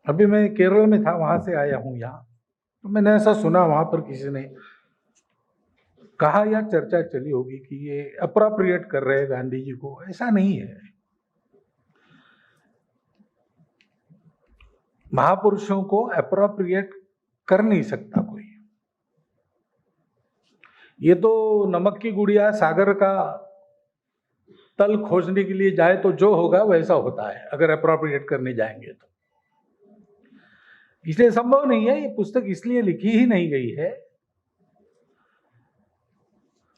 अभी मैं केरल में था, वहां से आया हूं यहाँ, तो मैंने ऐसा सुना वहां पर किसी ने कहा या चर्चा चली होगी कि ये अप्रोप्रिएट कर रहे हैं गांधी जी को। ऐसा नहीं है। महापुरुषों को अप्रोप्रिएट कर नहीं सकता कोई। ये तो नमक की गुड़िया सागर का तल खोजने के लिए जाए तो जो होगा वैसा होता है, अगर अप्रोप्रिएट करने जाएंगे तो। इसलिए संभव नहीं है। ये पुस्तक इसलिए लिखी ही नहीं गई है।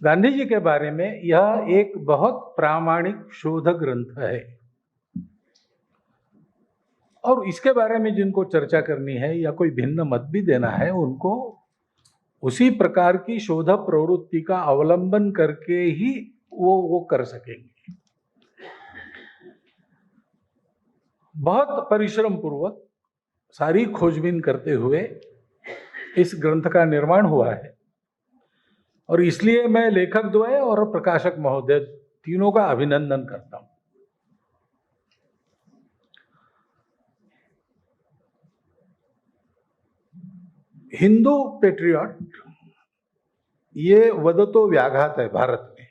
गांधी जी के बारे में यह एक बहुत प्रामाणिक शोध ग्रंथ है, और इसके बारे में जिनको चर्चा करनी है या कोई भिन्न मत भी देना है, उनको उसी प्रकार की शोध प्रवृत्ति का अवलंबन करके ही वो कर सकेंगे। बहुत परिश्रम पूर्वक सारी खोजबीन करते हुए इस ग्रंथ का निर्माण हुआ है, और इसलिए मैं लेखक द्वय और प्रकाशक महोदय तीनों का अभिनंदन करता हूं। हिंदू पेट्रियट ये वदतो व्याघात है भारत में।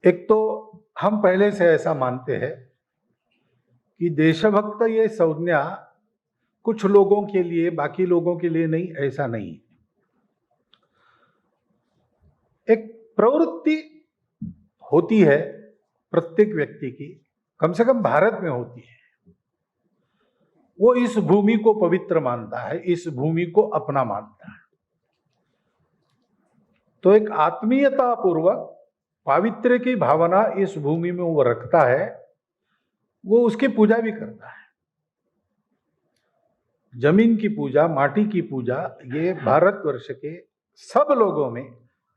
एक तो हम पहले से ऐसा मानते हैं कि देशभक्त ये संज्ञा कुछ लोगों के लिए, बाकी लोगों के लिए नहीं, ऐसा नहीं। एक प्रवृत्ति होती है प्रत्येक व्यक्ति की, कम से कम भारत में होती है। वो इस भूमि को पवित्र मानता है, इस भूमि को अपना मानता है। तो एक आत्मीयता पूर्वक पावित्र्य की भावना इस भूमि में वो रखता है, वो उसकी पूजा भी करता है। जमीन की पूजा, माटी की पूजा, ये भारतवर्ष के सब लोगों में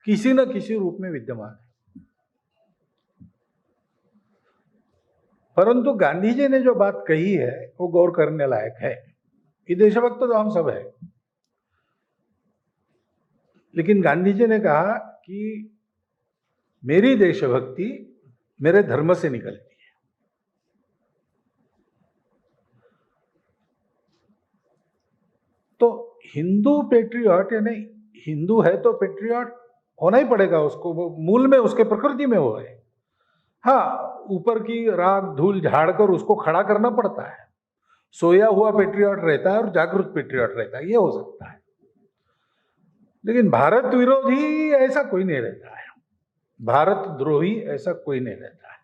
किसी न किसी रूप में विद्यमान है। परंतु गांधी जी ने जो बात कही है वो गौर करने लायक है। ये देशभक्त तो हम सब है, लेकिन गांधी जी ने कहा कि मेरी देशभक्ति मेरे धर्म से निकलती है। तो हिंदू पेट्रियट, यानी हिंदू है तो पेट्रियट होना ही पड़ेगा उसको, वो मूल में उसके प्रकृति में वो है। हाँ, ऊपर की राख धूल झाड़कर उसको खड़ा करना पड़ता है। सोया हुआ पेट्रियट रहता है और जागृत पेट्रियट रहता है, ये हो सकता है। लेकिन भारत विरोधी ऐसा कोई नहीं रहता है, भारत द्रोही ऐसा कोई नहीं रहता है।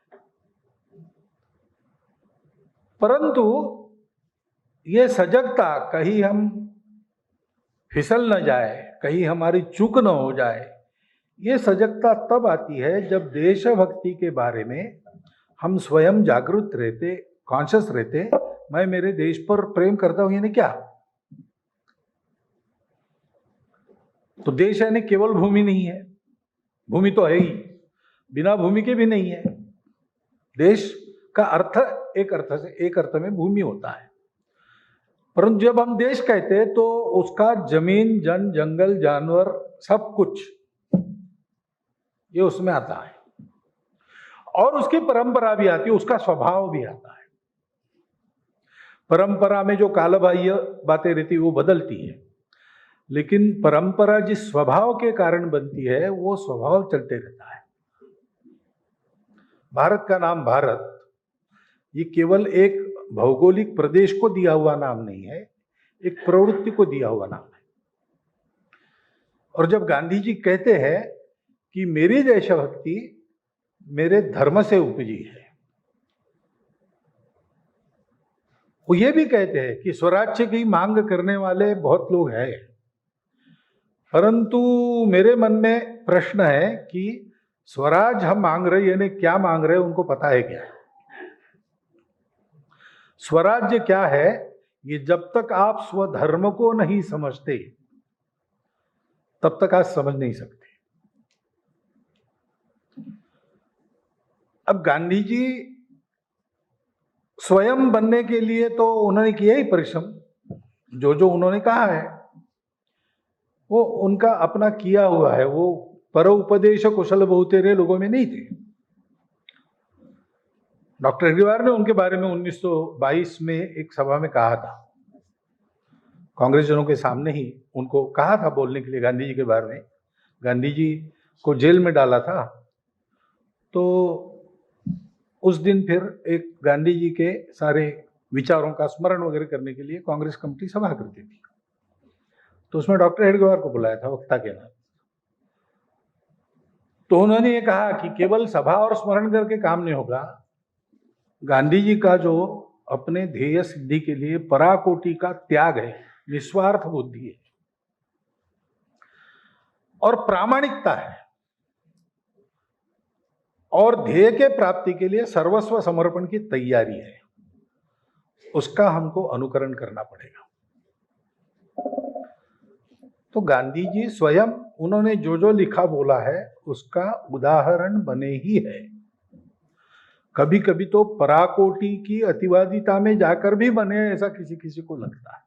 परंतु ये सजगता, कहीं हम फिसल न जाए, कहीं हमारी चूक न हो जाए, ये सजगता तब आती है जब देशभक्ति के बारे में हम स्वयं जागरूक रहते, कॉन्शियस रहते। मैं मेरे देश पर प्रेम करता हूं, यानी क्या? तो देश यानी केवल भूमि नहीं है, भूमि तो है ही, बिना भूमि के भी नहीं है। देश का अर्थ एक अर्थ में भूमि होता है। परंतु जब हम देश कहते हैं तो उसका जमीन, जन, जंगल, जानवर, सब कुछ ये उसमें आता है, और उसकी परंपरा भी आती है, उसका स्वभाव भी आता है। परंपरा में जो कालबाह्य बातें रहती है वो बदलती है, लेकिन परंपरा जिस स्वभाव के कारण बनती है वो स्वभाव चलते रहता है। भारत का नाम भारत ये केवल एक भौगोलिक प्रदेश को दिया हुआ नाम नहीं है, एक प्रवृत्ति को दिया हुआ नाम है। और जब गांधी जी कहते हैं कि मेरी देशभक्ति मेरे धर्म से उपजी है, वो ये भी कहते हैं कि स्वराज्य की मांग करने वाले बहुत लोग हैं, परंतु मेरे मन में प्रश्न है कि स्वराज हम मांग रहे, यानी क्या मांग रहे, उनको पता है क्या? स्वराज्य क्या है, ये जब तक आप स्वधर्म को नहीं समझते तब तक आप समझ नहीं सकते। अब गांधी जी स्वयं बनने के लिए तो उन्होंने किया ही परिश्रम, जो जो उन्होंने कहा है वो उनका अपना किया हुआ है, वो परोपदेश कुशल बहुतेरे लोगों में नहीं थे। डॉक्टर हेडगेवार ने उनके बारे में 1922 में एक सभा में कहा था, कांग्रेस जनों के सामने ही उनको कहा था बोलने के लिए गांधी जी के बारे में। गांधी जी को जेल में डाला था, तो उस दिन फिर एक गांधी जी के सारे विचारों का स्मरण वगैरह करने के लिए कांग्रेस कमेटी सभा करती थी। तो उसमें डॉक्टर हेडगेवार को बुलाया था वक्ता के नाम। तो उन्होंने ये कहा कि केवल सभा और स्मरण करके काम नहीं होगा, गांधी जी का जो अपने ध्येय सिद्धि के लिए पराकोटि का त्याग है, निस्वार्थ बुद्धि है और प्रामाणिकता है, और ध्येय के प्राप्ति के लिए सर्वस्व समर्पण की तैयारी है, उसका हमको अनुकरण करना पड़ेगा। तो गांधी जी स्वयं उन्होंने जो जो लिखा बोला है उसका उदाहरण बने ही है। कभी कभी तो पराकोटि की अतिवादिता में जाकर भी बने, ऐसा किसी किसी को लगता है।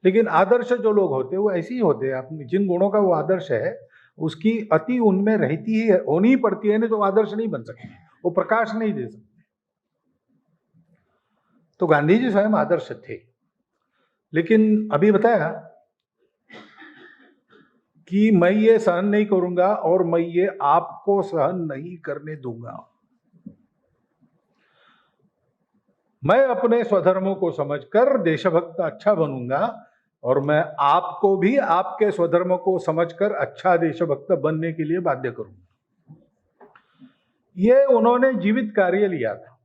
लेकिन आदर्श जो लोग होते हैं वो ऐसे ही होते हैं। अपने जिन गुणों का वो आदर्श है उसकी अति उनमें रहती ही है, होनी ही पड़ती है, नहीं तो आदर्श नहीं बन सकते, वो प्रकाश नहीं दे सकते। तो गांधी जी स्वयं आदर्श थे, लेकिन अभी बताया कि मैं ये सहन नहीं करूंगा और मैं ये आपको सहन नहीं करने दूंगा। मैं अपने स्वधर्मों को समझकर देशभक्त अच्छा बनूंगा और मैं आपको भी आपके स्वधर्म को समझकर अच्छा देशभक्त बनने के लिए बाध्य करूंगा। ये उन्होंने जीवित कार्य लिया था,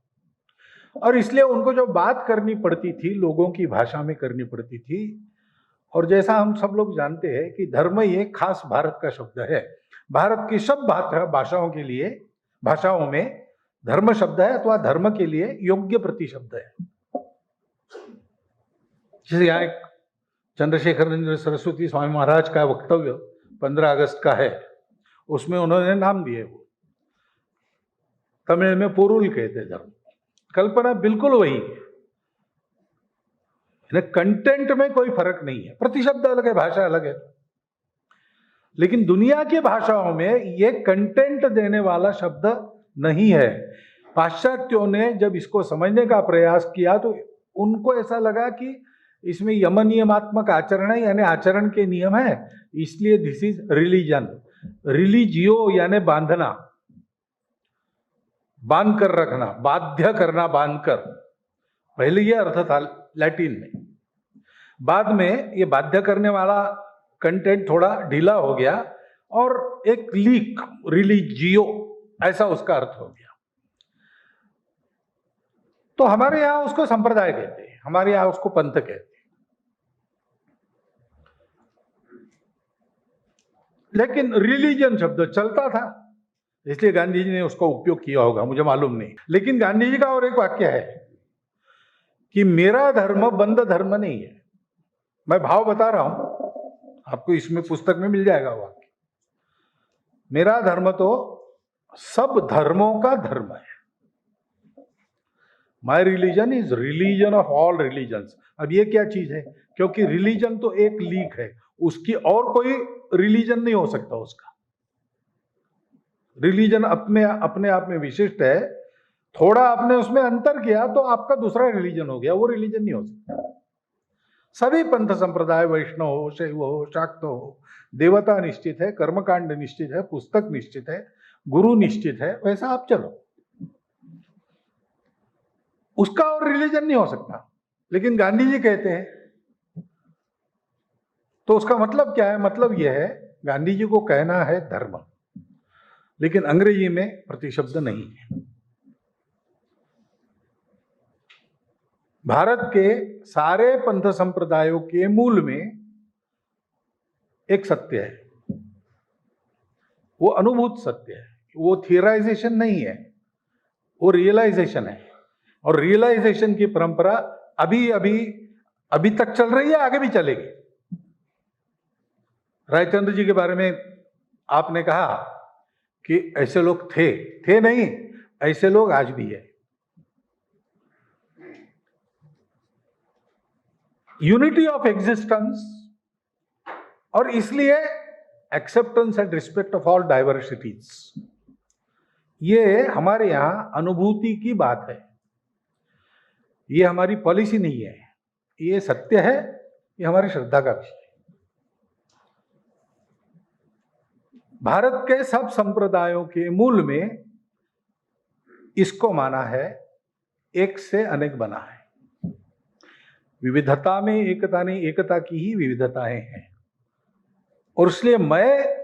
और इसलिए उनको जो बात करनी पड़ती थी भाषा की भाषा में करनी पड़ती थी। और जैसा हम सब लोग जानते हैं कि धर्म ये खास भारत का शब्द है। भारत की सब भाषाओं के लिए, भाषाओं में धर्म शब्द है अथवा धर्म के लिए योग्य प्रतिशब्द है। जैसे यहाँ एक चंद्रशेखर सरस्वती स्वामी महाराज का वक्तव्य 15 अगस्त का है, उसमें उन्होंने नाम दिए, वो तमिल में पोरुल कहते धर्म। कल्पना बिल्कुल वही है, कंटेंट में कोई फर्क नहीं है, प्रतिशब्द अलग है, भाषा अलग है। लेकिन दुनिया की भाषाओं में ये कंटेंट देने वाला शब्द नहीं है। पाश्चात्यों ने जब इसको समझने का प्रयास किया तो उनको ऐसा लगा कि इसमें यम नियमात्मक आचरण है, यानी आचरण के नियम है, इसलिए दिस इज रिलीजन। रिलीजियो यानी बांधना, बांध कर रखना, बाध्य करना, बांध कर, पहले ये अर्थ था लैटिन में। बाद में ये बाध्य करने वाला कंटेंट थोड़ा ढीला हो गया और एक लीक, रिलीजियो, ऐसा उसका अर्थ हो गया। तो हमारे यहां उसको संप्रदाय कहते हैं, हमारे यहां उसको पंथ कहते हैं। लेकिन रिलीजन शब्द चलता था, इसलिए गांधी जी ने उसका उपयोग किया होगा, मुझे मालूम नहीं। लेकिन गांधी जी का और एक वाक्य है कि मेरा धर्म बंद धर्म नहीं है। मैं भाव बता रहा हूं, आपको इसमें पुस्तक में मिल जाएगा वाक्य। मेरा धर्म तो सब धर्मों का धर्म है। My religion is religion of all religions. अब ये क्या चीज है? क्योंकि रिलीजन तो एक लीक है, उसकी और कोई रिलीजन नहीं हो सकता। उसका रिलीजन अपने आप में विशिष्ट है। थोड़ा आपने उसमें अंतर किया तो आपका दूसरा रिलीजन हो गया, वो रिलीजन नहीं हो सकता। सभी पंथ संप्रदाय, वैष्णव हो, शैव हो, शाक्त हो, देवता निश्चित है, कर्मकांड निश्चित है, पुस्तक निश्चित है, गुरु निश्चित है, वैसा आप चलो, उसका और रिलीजन नहीं हो सकता। लेकिन गांधी जी कहते हैं, तो उसका मतलब क्या है? मतलब यह है, गांधी जी को कहना है धर्म, लेकिन अंग्रेजी में प्रतिशब्द नहीं है। भारत के सारे पंथ संप्रदायों के मूल में एक सत्य है, वो अनुभूत सत्य है, वो थियराइजेशन नहीं है, वो रियलाइजेशन है। और रियलाइजेशन की परंपरा अभी तक चल रही है, आगे भी चलेगी। रायचंद्र जी के बारे में आपने कहा कि ऐसे लोग थे नहीं, ऐसे लोग आज भी है। यूनिटी ऑफ एग्जिस्टेंस, और इसलिए acceptance and respect of all diversities, ये हमारे यहाँ अनुभूति की बात है, ये हमारी पॉलिसी नहीं है, ये सत्य है, ये हमारी श्रद्धा का विषय है। भारत के सब संप्रदायों के मूल में इसको माना है, एक से अनेक बना है। विविधता में एकता नहीं, एकता की ही विविधताएं हैं। और इसलिए मैं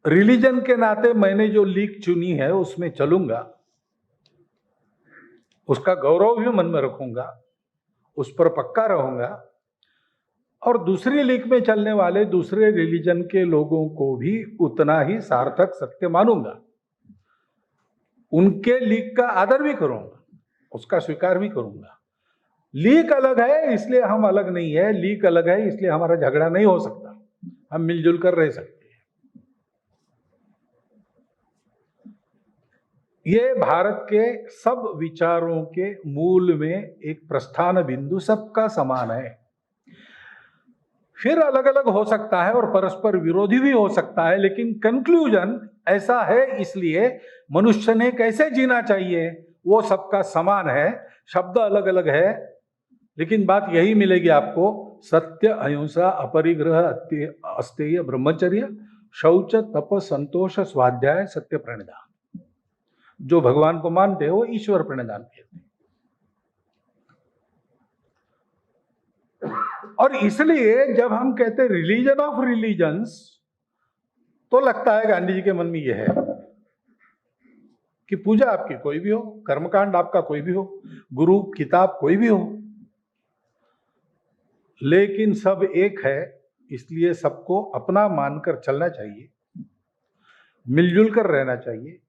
रिलीजन के नाते मैंने जो लीग चुनी है उसमें चलूंगा, उसका गौरव भी मन में रखूंगा, उस पर पक्का रहूंगा, और दूसरी लीग में चलने वाले दूसरे रिलीजन के लोगों को भी उतना ही सार्थक सत्य मानूंगा, उनके लीग का आदर भी करूंगा, उसका स्वीकार भी करूंगा। लीग अलग है इसलिए हम अलग नहीं है, लीग अलग है इसलिए हमारा झगड़ा नहीं हो सकता, हम मिलजुल कर रह सकते हैं। ये भारत के सब विचारों के मूल में एक प्रस्थान बिंदु सबका समान है। फिर अलग अलग हो सकता है और परस्पर विरोधी भी हो सकता है, लेकिन कंक्लूजन ऐसा है, इसलिए मनुष्य ने कैसे जीना चाहिए वो सबका समान है। शब्द अलग अलग है, लेकिन बात यही मिलेगी आपको, सत्य, अहिंसा, अपरिग्रह, अस्तेय, ब्रह्मचर्य, शौच, तप, संतोष, स्वाध्याय, सत्य, प्रणिधान। जो भगवान को मानते हैं वो ईश्वर प्रणिधान कहते हैं। और इसलिए जब हम कहते हैं रिलीजन ऑफ रिलीजन्स, तो लगता है गांधी जी के मन में यह है कि पूजा आपकी कोई भी हो, कर्मकांड आपका कोई भी हो, गुरु किताब कोई भी हो, लेकिन सब एक है, इसलिए सबको अपना मानकर चलना चाहिए, मिलजुल कर रहना चाहिए।